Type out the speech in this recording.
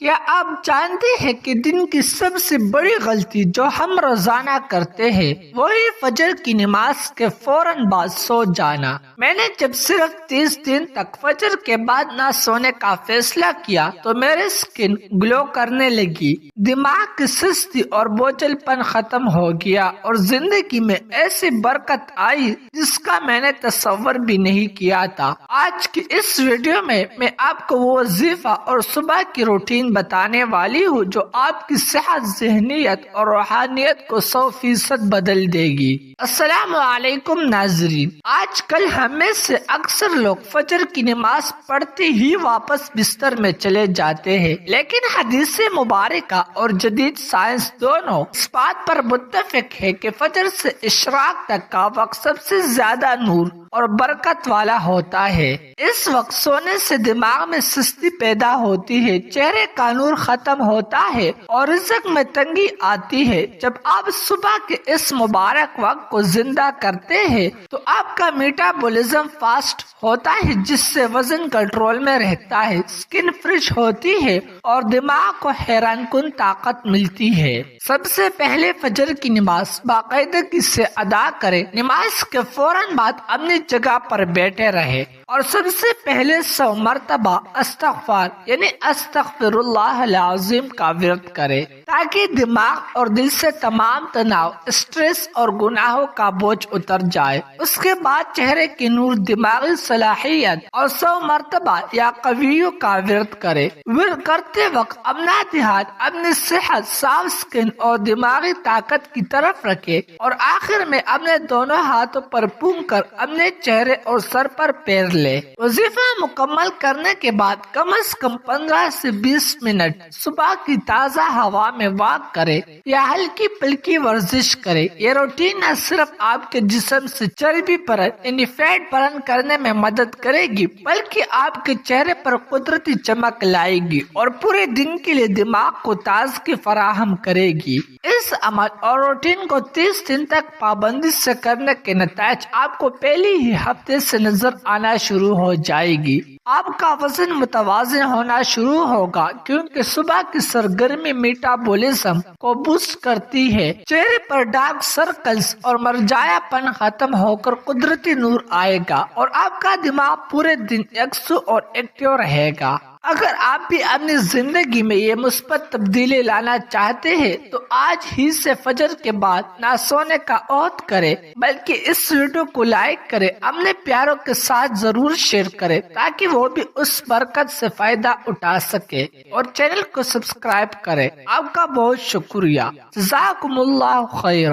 کیا آپ جانتے ہیں کہ دن کی سب سے بڑی غلطی جو ہم روزانہ کرتے ہیں وہی فجر کی نماز کے فوراً بعد سو جانا۔ میں نے جب صرف 30 دن تک فجر کے بعد نہ سونے کا فیصلہ کیا تو میری سکن گلو کرنے لگی، دماغ کی سستی اور بوجھل پن ختم ہو گیا اور زندگی میں ایسی برکت آئی جس کا میں نے تصور بھی نہیں کیا تھا۔ آج کی اس ویڈیو میں آپ کو وہ وظیفہ اور صبح کی روٹین بتانے والی ہوں جو آپ کی صحت، ذہنیت اور روحانیت کو 100% بدل دے گی۔ السلام علیکم ناظرین، آج کل ہم میں سے اکثر لوگ فجر کی نماز پڑھتے ہی واپس بستر میں چلے جاتے ہیں، لیکن حدیث مبارکہ اور جدید سائنس دونوں اس بات پر متفق ہے کہ فجر سے اشراق تک کا وقت سب سے زیادہ نور اور برکت والا ہوتا ہے۔ اس وقت سونے سے دماغ میں سستی پیدا ہوتی ہے، چہرے کا نور ختم ہوتا ہے اور رزق میں تنگی آتی ہے۔ جب آپ صبح کے اس مبارک وقت کو زندہ کرتے ہیں تو آپ کا میٹابولزم فاسٹ ہوتا ہے، جس سے وزن کنٹرول میں رہتا ہے، سکن فریش ہوتی ہے اور دماغ کو حیران کن طاقت ملتی ہے۔ سب سے پہلے فجر کی نماز باقاعدگی سے ادا کریں۔ نماز کے فوراً بعد اپنی جگہ پر بیٹھے رہے اور سب سے پہلے 100 مرتبہ استغفار یعنی استغفر اللہ العظیم کا ورد کرے تاکہ دماغ اور دل سے تمام تناؤ، اسٹریس اور گناہوں کا بوجھ اتر جائے۔ اس کے بعد چہرے کی نور، دماغی صلاحیت اور 100 مرتبہ یا قویوں کا ورد کرے۔ ورد کرتے وقت اپنا دھیان اپنی صحت، صاف سکن اور دماغی طاقت کی طرف رکھے اور آخر میں اپنے دونوں ہاتھوں پر پونگ کر اپنے چہرے اور سر پر پیر لے۔ وظیفہ مکمل کرنے کے بعد کم از کم 15 سے 20 منٹ صبح کی تازہ ہوا میں واک کرے یا ہلکی پھلکی ورزش کرے۔ یہ روٹین نہ صرف آپ کے جسم سے چربی یعنی فیٹ برن کرنے میں مدد کرے گی بلکہ آپ کے چہرے پر قدرتی چمک لائے گی اور پورے دن کے لیے دماغ کو تازگی فراہم کرے گی۔ اس عمل اور روٹین کو 30 دن تک پابندی سے کرنے کے نتائج آپ کو پہلی ہی ہفتے سے نظر آنا شروع ہو جائے گی۔ آپ کا وزن متوازن ہونا شروع ہوگا کیونکہ صبح کی سرگرمی میٹابولزم کو بوسٹ کرتی ہے، چہرے پر ڈارک سرکلز اور مرجایا پن ختم ہو کر قدرتی نور آئے گا اور آپ کا دماغ پورے دن یکسو اور ایکٹیو رہے گا۔ اگر آپ بھی اپنی زندگی میں یہ مثبت تبدیلی لانا چاہتے ہیں تو آج ہی سے فجر کے بعد نہ سونے کا عہد کریں بلکہ اس ویڈیو کو لائک کریں، اپنے پیاروں کے ساتھ ضرور شیئر کریں تاکہ وہ بھی اس برکت سے فائدہ اٹھا سکے اور چینل کو سبسکرائب کریں۔ آپ کا بہت شکریہ، جزاکم اللہ خیر۔